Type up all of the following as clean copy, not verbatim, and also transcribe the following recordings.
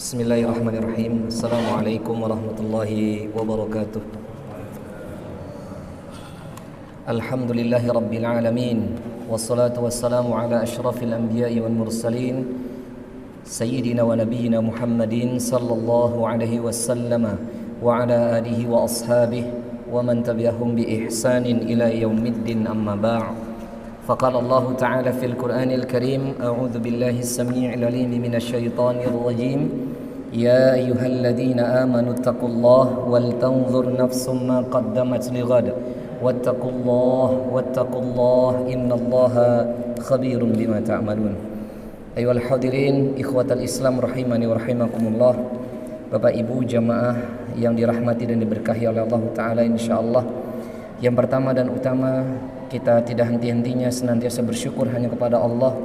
Bismillahirrahmanirrahim. Assalamualaikum warahmatullahi wabarakatuh. Alhamdulillahi rabbil alamin. Wassalatu wassalamu ala ashrafil anbiya'i wal mursalin Sayyidina wa nabiyyina Muhammadin sallallahu alaihi wasallam wa ala alihi wa ashabihi wa man tabi'ahum bi ihsanin ila yaumiddin, amma ba'd. فقال الله تعالى في القرآن الكريم: أعوذ بالله السميع العليم من الشيطان الرجيم يا أيها الذين آمنوا اتقوا الله ولتنظر نفس ما قدمت لغد واتقوا الله إن الله خبير بما تعملون. أيها الحاضرين إخوة الإسلام rahimani wa rahimakumullah. Bapak Ibu jamaah yang dirahmati dan diberkahi oleh Allah Ta'ala, insyaallah yang pertama dan utama, kita tidak henti-hentinya senantiasa bersyukur hanya kepada Allah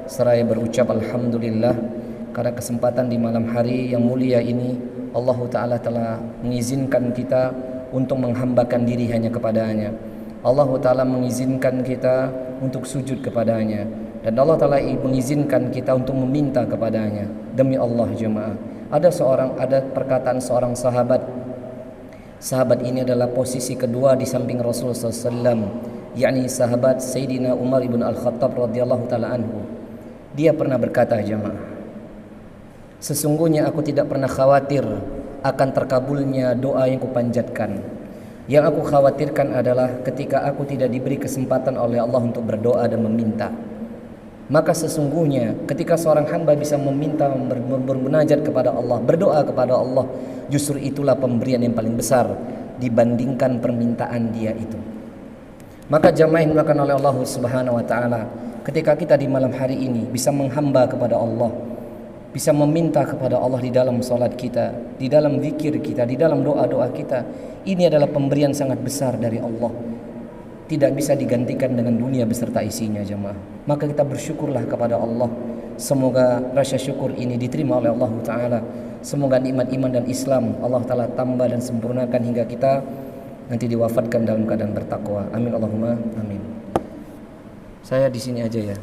seraya berucap alhamdulillah karena kesempatan di malam hari yang mulia ini Allah Ta'ala telah mengizinkan kita untuk menghambakan diri hanya kepadanya. Allah Ta'ala mengizinkan kita untuk sujud kepadanya, dan Allah Ta'ala mengizinkan kita untuk meminta kepadanya. Demi Allah jemaah, ada perkataan seorang sahabat. Sahabat ini adalah posisi kedua di samping Rasulullah SAW, yakni sahabat Sayyidina Umar ibn Al-Khattab radhiyallahu ta'ala anhu. Dia pernah berkata, jemaah, sesungguhnya aku tidak pernah khawatir akan terkabulnya doa yang kupanjatkan. Yang aku khawatirkan adalah ketika aku tidak diberi kesempatan oleh Allah untuk berdoa dan meminta. Maka sesungguhnya ketika seorang hamba bisa meminta, bermunajat kepada Allah, berdoa kepada Allah, justru itulah pemberian yang paling besar dibandingkan permintaan dia itu. Maka jamaah yang dimuliakan oleh Allah Subhanahu wa taala, ketika kita di malam hari ini bisa menghamba kepada Allah, bisa meminta kepada Allah di dalam salat kita, di dalam zikir kita, di dalam doa-doa kita, ini adalah pemberian sangat besar dari Allah. Tidak bisa digantikan dengan dunia beserta isinya jemaah. Maka kita bersyukurlah kepada Allah. Semoga rasa syukur ini diterima oleh Allah Ta'ala. Semoga nikmat iman dan Islam Allah Ta'ala tambah dan sempurnakan hingga kita nanti diwafatkan dalam keadaan bertakwa. Amin Allahumma amin. Saya di sini aja ya.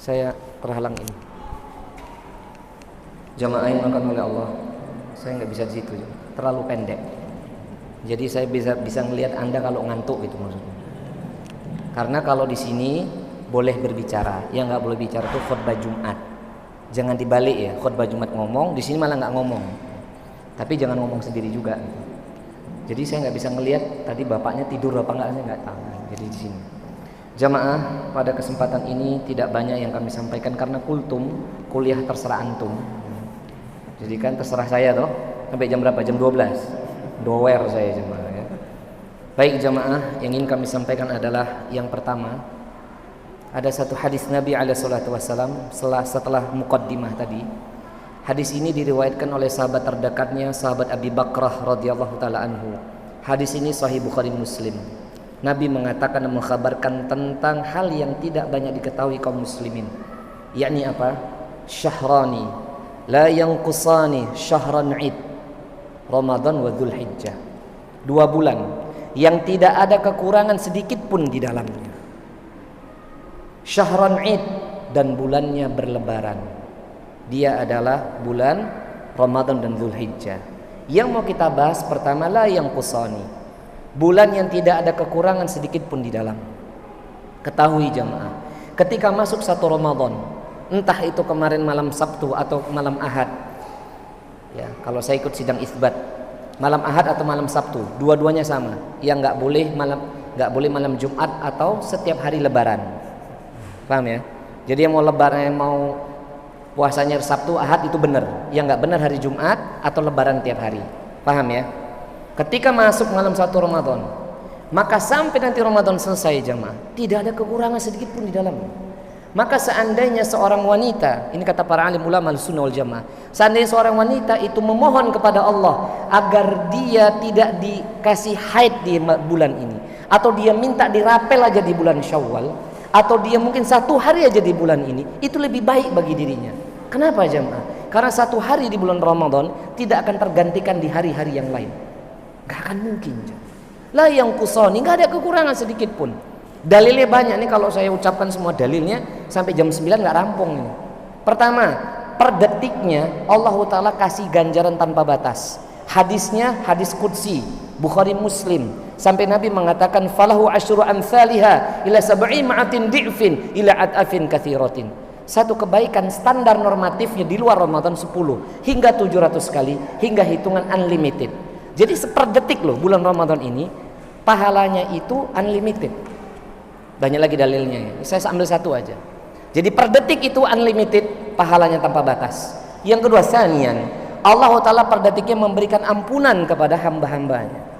Saya terhalang ini. Jamaah yang makan oleh Allah, saya nggak bisa di situ, terlalu pendek. Jadi saya bisa ngelihat Anda kalau ngantuk gitu maksudnya. Karena kalau di sini boleh berbicara, yang nggak boleh bicara itu khutbah Jumat. Jangan dibalik ya, khutbah Jumat ngomong, di sini malah nggak ngomong. Tapi jangan ngomong sendiri juga. Jadi saya nggak bisa ngelihat tadi bapaknya tidur apa nggak, saya nggak tahu. Jadi di sini. Jamaah, pada kesempatan ini tidak banyak yang kami sampaikan karena kuliah terserah antum. Jadi kan terserah saya toh. Sampai jam berapa? Jam 12. Dower saya jemaah ya. Baik jemaah, yang ingin kami sampaikan adalah yang pertama, ada satu hadis Nabi alaihi salatu wasallam setelah muqaddimah tadi. Hadis ini diriwayatkan oleh sahabat terdekatnya, sahabat Abi Bakrah radhiyallahu taala anhu. Hadis ini sahih Bukhari Muslim. Nabi mengatakan dan mengkhabarkan tentang hal yang tidak banyak diketahui kaum muslimin. Yakni apa? Syahrani la yanqusani syahran id, Ramadan wa Dzulhijjah. 2 bulan yang tidak ada kekurangan sedikit pun di dalamnya. Syahran id, dan bulannya berlebaran. Dia adalah bulan Ramadan dan Dzulhijjah. Yang mau kita bahas pertama la yanqusani, bulan yang tidak ada kekurangan sedikit pun di dalam. Ketahui jemaah, ketika masuk 1 Ramadan, entah itu kemarin malam Sabtu atau malam Ahad. Ya, kalau saya ikut sidang isbat, malam Ahad atau malam Sabtu, dua-duanya sama. Yang nggak boleh malam Jumat atau setiap hari Lebaran. Paham ya? Jadi yang mau Lebaran, yang mau puasanya Sabtu Ahad itu benar. Yang nggak benar hari Jumat atau Lebaran tiap hari. Paham ya? Ketika masuk malam 1 Ramadan, maka sampai nanti Ramadan selesai jamaah, tidak ada kekurangan sedikit pun di dalamnya. Maka seandainya seorang wanita, ini kata para alim ulama Ahlussunnah wal Jamaah, seandainya seorang wanita itu memohon kepada Allah agar dia tidak dikasih haid di bulan ini, atau dia minta dirapel aja di bulan Syawal, atau dia mungkin 1 hari aja di bulan ini, itu lebih baik bagi dirinya. Kenapa jamaah? Karena 1 hari di bulan Ramadan tidak akan tergantikan di hari-hari yang lain. Gak akan mungkin. La yanqusani, gak ada kekurangan sedikit pun. Dalilnya banyak nih, kalau saya ucapkan semua dalilnya sampai jam 9 nggak rampung ini. Pertama, per detiknya Allah Ta'ala kasih ganjaran tanpa batas. Hadisnya hadis qudsi Bukhari Muslim, sampai Nabi mengatakan falahu asyru amsalha ila sab'i ma'atin di'fin ila at'afin katsiratin. Satu kebaikan standar normatifnya di luar Ramadan 10 hingga 700 kali, hingga hitungan unlimited. Jadi seper detik loh bulan Ramadan ini pahalanya itu unlimited. Banyak lagi dalilnya ya. Saya ambil satu aja. Jadi per detik itu unlimited, pahalanya tanpa batas. Yang kedua, sanian, Allah Ta'ala per detiknya memberikan ampunan kepada hamba-hambanya.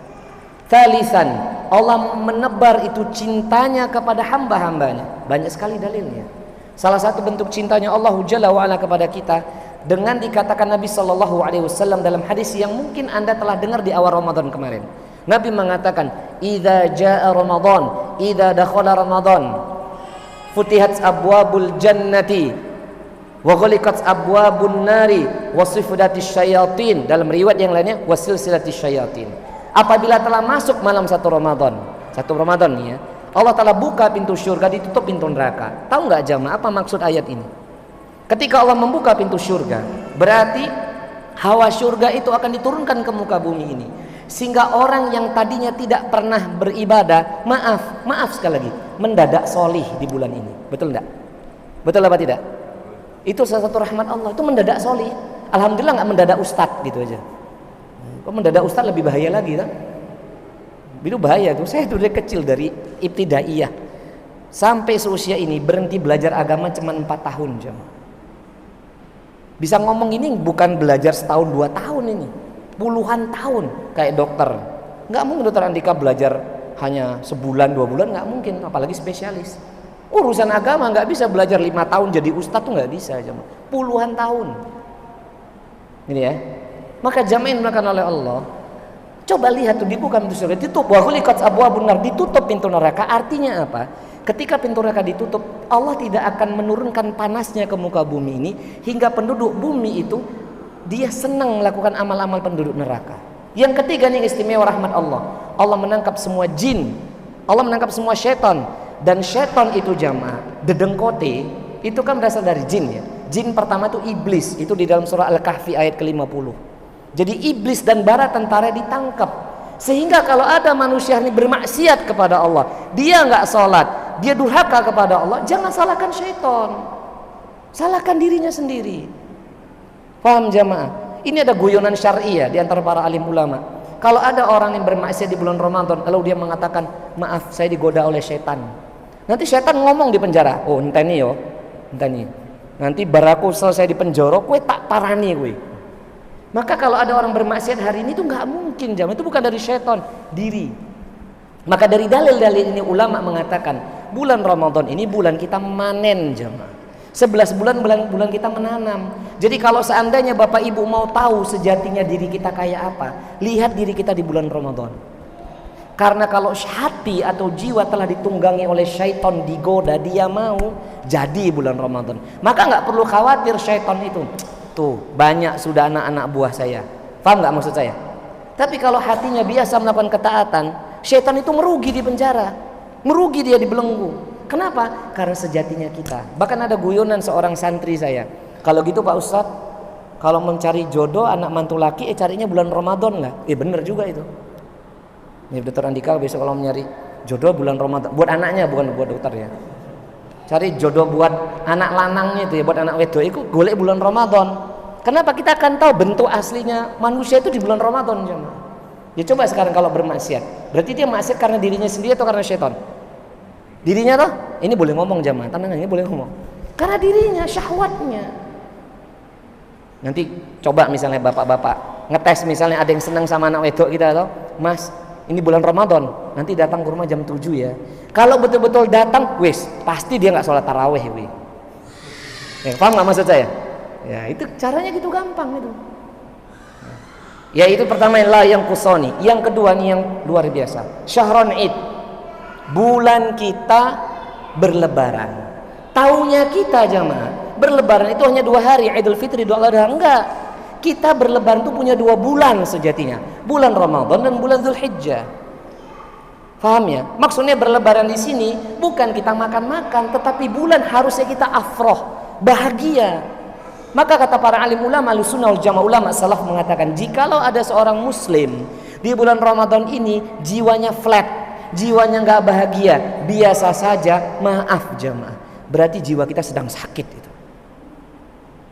Thalithan, Allah menebar itu cintanya kepada hamba-hambanya. Banyak sekali dalilnya. Salah satu bentuk cintanya Allah Jalla wa'ala kepada kita dengan dikatakan Nabi SAW dalam hadis yang mungkin Anda telah dengar di awal Ramadan kemarin. Nabi mengatakan, "Idza jaa Ramadan, idza dakhala Ramadan, futihat abwabul jannati wa ghaliqat abwabun nari wa sifudatis syayatin." Dalam riwayat yang lainnya, wa silsilatis syayatin. Apabila telah masuk malam satu Ramadan nih ya, Allah Ta'ala buka pintu syurga, ditutup pintu neraka. Tahu nggak jamaah apa maksud ayat ini? Ketika Allah membuka pintu syurga, berarti hawa syurga itu akan diturunkan ke muka bumi ini, sehingga orang yang tadinya tidak pernah beribadah, maaf sekali lagi, mendadak solih di bulan ini. Betul enggak? Betul apa tidak? Itu salah satu rahmat Allah, itu mendadak solih. Alhamdulillah nggak mendadak ustadz gitu aja. Kok mendadak ustadz lebih bahaya lagi kan? Itu bahaya tuh. Saya tuh dari kecil, dari ibtidaiyah sampai seusia ini berhenti belajar agama cuma 4 tahun jemaah. Bisa ngomong ini bukan belajar setahun 2 tahun ini, puluhan tahun kayak dokter. Nggak mungkin dokter Andika belajar hanya sebulan 2 bulan, nggak mungkin, apalagi spesialis. Urusan agama nggak bisa belajar 5 tahun jadi ustadz tuh nggak bisa jemaah. Puluhan tahun. Ini ya. Maka jamaah dimuliakan oleh Allah. Coba lihat tuh, dibuka pintu surga, ditutup, wa ghuliqat abwabun nar, ditutup pintu neraka. Artinya apa? Ketika pintu neraka ditutup, Allah tidak akan menurunkan panasnya ke muka bumi ini hingga penduduk bumi itu dia senang melakukan amal-amal penduduk neraka. Yang ketiga nih istimewa rahmat Allah. Allah menangkap semua jin, Allah menangkap semua syaitan. Dan syaitan itu jamaah, dedengkote itu kan berasal dari jin ya. Jin pertama itu iblis, itu di dalam surah Al-Kahfi ayat ke-50. Jadi iblis dan bara tentara ditangkap, sehingga kalau ada manusia ini bermaksiat kepada Allah, dia nggak sholat, dia durhaka kepada Allah, jangan salahkan syaitan, salahkan dirinya sendiri. Paham jamaah? Ini ada guyonan syariah di antara para alim ulama. Kalau ada orang yang bermaksiat di bulan Ramadan, lalu dia mengatakan, maaf saya digoda oleh syaitan, nanti syaitan ngomong di penjara, oh enteni yo, enteni, nanti baraku selesai di penjara, kue tak parani kue. Maka kalau ada orang bermaksiat hari ini itu nggak mungkin jamaah, itu bukan dari syaitan, diri. Maka dari dalil-dalil ini ulama mengatakan bulan Ramadan ini bulan kita manen jamaah. 11 bulan kita menanam. Jadi kalau seandainya Bapak Ibu mau tahu sejatinya diri kita kayak apa, lihat diri kita di bulan Ramadan. Karena kalau hati atau jiwa telah ditunggangi oleh syaitan, digoda, dia mau jadi bulan Ramadan, maka nggak perlu khawatir syaitan itu. Tuh banyak sudah anak-anak buah saya. Paham nggak maksud saya? Tapi kalau hatinya biasa melakukan ketaatan, syaitan itu merugi di penjara, merugi dia dibelenggu. Kenapa? Karena sejatinya kita. Bahkan ada guyonan seorang santri saya, kalau gitu Pak Ustadz, kalau mencari jodoh anak mantu laki, carinya bulan Ramadan lah. Bener juga itu. Nih Dokter Andika besok kalau mencari jodoh bulan Ramadan, buat anaknya bukan buat dokter ya. Cari jodoh buat anak lanangnya itu ya, buat anak wedok itu golek bulan Ramadan. Kenapa? Kita akan tahu bentuk aslinya manusia itu di bulan Ramadan jemaah. Ya coba sekarang kalau bermaksiat, berarti dia maksiat karena dirinya sendiri atau karena syaitan? Dirinya toh? Ini boleh ngomong jemaah, tenang, ini boleh ngomong. Karena dirinya, syahwatnya. Nanti coba misalnya bapak-bapak ngetes, misalnya ada yang senang sama anak wedok kita toh, Mas, ini bulan Ramadan, nanti datang ke rumah jam 7 ya. Kalau betul-betul datang, wis pasti dia nggak sholat taraweh, wih. Paham nggak maksud saya? Ya itu caranya gitu gampang itu. Ya itu pertama yang kusoni. Yang kedua nih yang luar biasa. Syahron Id, bulan kita berlebaran. Taunya kita jamaah berlebaran itu hanya 2 hari, Idul Fitri, Idul Adha. Enggak. Kita berlebaran itu punya 2 bulan sejatinya, bulan Ramadan dan bulan Dzulhijjah. Paham ya? Maksudnya berlebaran di sini bukan kita makan-makan, tetapi bulan harusnya kita afroh, bahagia. Maka kata para alim ulama, Ahlussunnah wal Jamaah, ulama salaf mengatakan, jikalau ada seorang muslim di bulan Ramadan ini jiwanya flat, jiwanya nggak bahagia, biasa saja, maaf jamaah, berarti jiwa kita sedang sakit itu.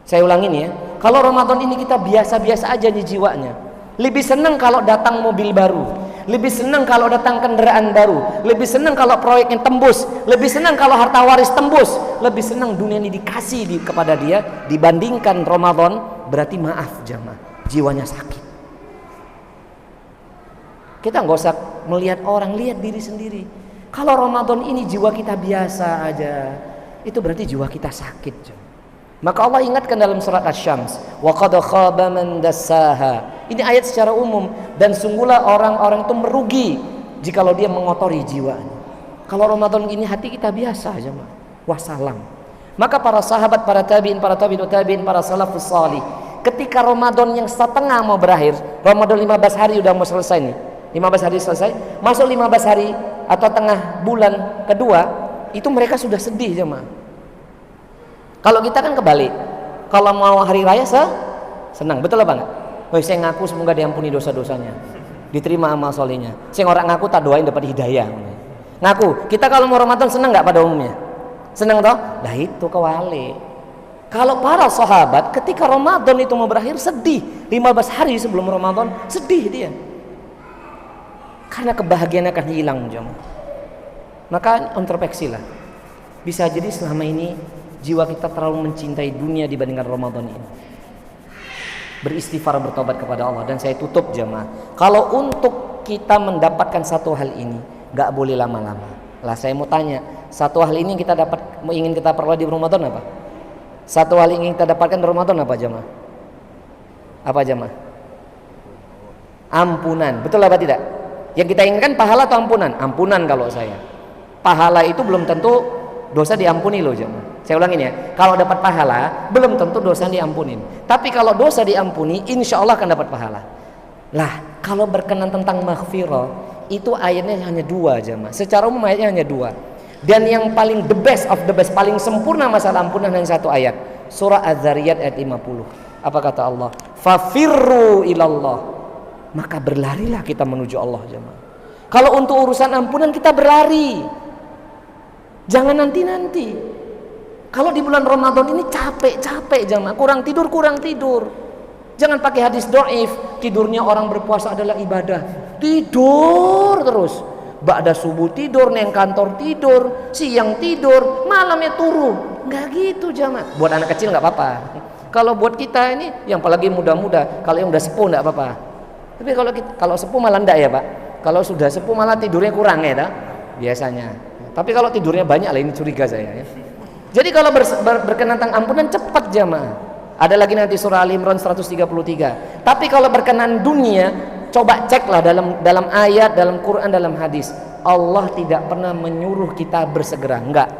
Saya ulangin ya, kalau Ramadan ini kita biasa-biasa aja nih jiwanya, lebih senang kalau datang mobil baru, lebih senang kalau datang kendaraan baru, lebih senang kalau proyeknya tembus, lebih senang kalau harta waris tembus, lebih senang dunia ini dikasih kepada dia dibandingkan Ramadan, berarti maaf jamaah, jiwanya sakit. Kita nggak usah melihat orang, lihat diri sendiri. Kalau Ramadan ini jiwa kita biasa aja, itu berarti jiwa kita sakit jamaah. Maka Allah ingatkan dalam surat Asy-Syams, wa qad khaba man dassaha. Ini ayat secara umum, dan sungguhlah orang-orang itu merugi jikalau dia mengotori jiwanya. Kalau Ramadan ini hati kita biasa aja, wassalam. Maka para sahabat, para tabi'in, para tabi'ut tabi'in, para salafus salih, ketika Ramadan yang setengah mau berakhir, Ramadan 15 hari udah mau selesai nih. 15 hari selesai, masuk 15 hari atau tengah bulan kedua, itu mereka sudah sedih jemaah. Kalau kita kan kebalik, kalau mau hari raya senang, betul apa enggak? Woi, saya ngaku semoga diampuni dosa-dosanya, diterima amal solehnya. Saya orang ngaku tak doain dapat hidayah. Ngaku, kita kalau mau Ramadan senang nggak pada umumnya? Senang toh? Nah itu kewali. Kalau para sahabat ketika Ramadan itu mau berakhir sedih, 15 hari sebelum Ramadan sedih dia, karena kebahagiaan akan hilang jemaah. Maka introspeksi lah. Bisa jadi selama ini jiwa kita terlalu mencintai dunia dibandingkan Ramadan ini. Beristighfar, bertobat kepada Allah. Dan saya tutup jemaah, kalau untuk kita mendapatkan satu hal ini gak boleh lama-lama. Lah saya mau tanya, satu hal ini kita dapat, ingin kita peroleh di Ramadan apa? Satu hal ingin kita dapatkan di Ramadan apa jemaah? Apa jemaah? Ampunan, betul apa tidak? Yang kita inginkan pahala atau ampunan? Ampunan kalau saya. Pahala itu belum tentu dosa diampuni loh jemaah. Saya ulangin ya, kalau dapat pahala belum tentu dosa diampunin. Tapi kalau dosa diampuni, insya Allah akan dapat pahala. Lah, kalau berkenan tentang maghfirah, itu ayatnya hanya 2 jemaah. Secara umum ayatnya hanya 2. Dan yang paling the best of the best, paling sempurna masalah ampunan hanya 1 ayat. Surah Az-Zariyat ayat 50. Apa kata Allah? Fafirru ilallah. Maka berlarilah kita menuju Allah jemaah. Kalau untuk urusan ampunan kita berlari. Jangan nanti-nanti. Kalau di bulan Ramadan ini capek jamaah, kurang tidur. Jangan pakai hadis dhaif, tidurnya orang berpuasa adalah ibadah. Tidur terus. Ba'da subuh tidur, neng kantor tidur, siang tidur, malamnya turu. Enggak gitu jamaah. Buat anak kecil enggak apa-apa. Kalau buat kita ini, yang apalagi muda-muda, kalau yang udah sepuh enggak apa-apa. Tapi kalau sepuh malah enggak ya, Pak. Kalau sudah sepuh malah tidurnya kurang ya, tak? Biasanya. Tapi kalau tidurnya banyak lah, ini curiga saya ya. Jadi kalau berkenan tentang ampunan cepat jamaah. Ada lagi nanti surah Ali Imran 133. Tapi kalau berkenan dunia, coba ceklah dalam ayat, dalam Quran, dalam hadis. Allah tidak pernah menyuruh kita bersegera, enggak.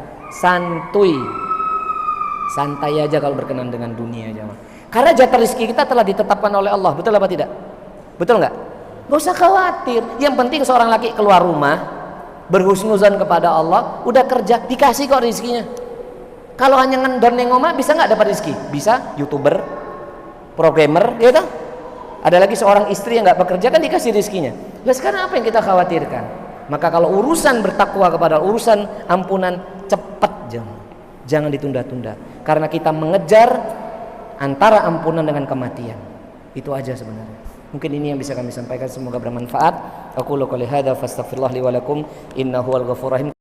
Santai aja kalau berkenan dengan dunia jamaah. Karena jatah rezeki kita telah ditetapkan oleh Allah, betul apa tidak? Betul enggak? Gak usah khawatir. Yang penting seorang laki keluar rumah, berhusnuzan kepada Allah, udah kerja, dikasih kok rezekinya. Kalau hanya ngendon nengoma bisa nggak dapat rezeki? Bisa, YouTuber, programmer, ya toh? Ada lagi seorang istri yang nggak bekerja kan dikasih rezekinya. Lah sekarang apa yang kita khawatirkan? Maka kalau urusan bertakwa kepada urusan ampunan, cepat jangan ditunda-tunda. Karena kita mengejar antara ampunan dengan kematian. Itu aja sebenarnya. Mungkin ini yang bisa kami sampaikan, semoga bermanfaat. Aku qouli hadza fastaghfirullah li wa lakum innahu wal ghafurur rahim.